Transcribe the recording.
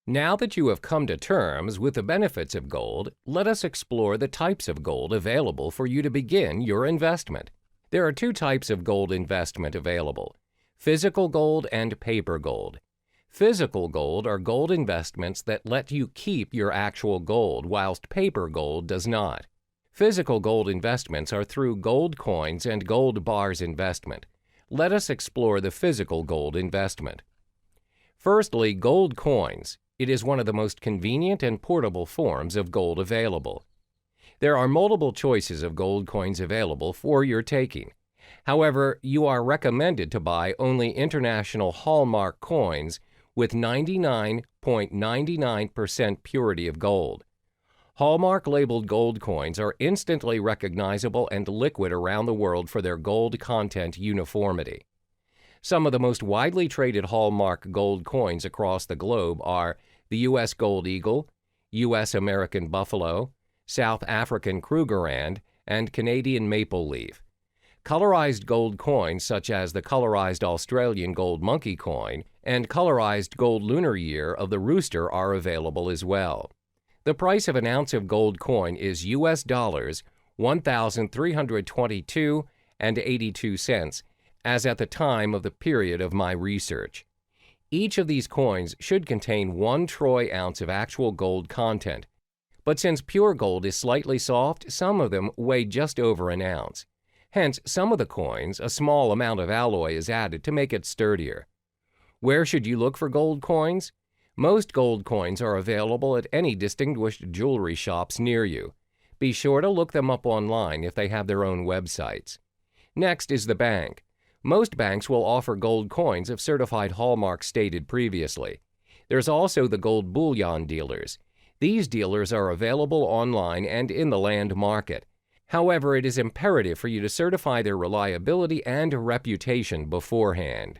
Now that you have come to terms with the benefits of gold, let us explore the types of gold available for you to begin your investment. There are two types of gold investment available: physical gold and paper gold. Physical gold are gold investments that let you keep your actual gold, whilst paper gold does not. Physical gold investments are through gold coins and gold bars investment. Let us explore the physical gold investment. Firstly, gold coins. It is one of the most convenient and portable forms of gold available. There are multiple choices of gold coins available for your taking. However, you are recommended to buy only international hallmark coins with 99.99% purity of gold. Hallmark labeled gold coins are instantly recognizable and liquid around the world for their gold content uniformity. Some of the most widely traded hallmark gold coins across the globe are the U.S. Gold Eagle, U.S. American Buffalo, South African Krugerrand, and Canadian Maple Leaf. Colorized gold coins such as the colorized Australian Gold Monkey coin and colorized gold lunar year of the rooster are available as well. The price of an ounce of gold coin is U.S. dollars 1,322.82 as at the time of the period of my research. Each of these coins should contain 1 troy ounce of actual gold content, but since pure gold is slightly soft, some of them weigh just over an ounce. Hence, some of the coins, a small amount of alloy is added to make it sturdier. Where should you look for gold coins? Most gold coins are available at any distinguished jewelry shops near you. Be sure to look them up online if they have their own websites. Next is the bank. Most banks will offer gold coins if certified hallmark stated previously. There's also the gold bullion dealers. These dealers are available online and in the land market. However, it is imperative for you to certify their reliability and reputation beforehand.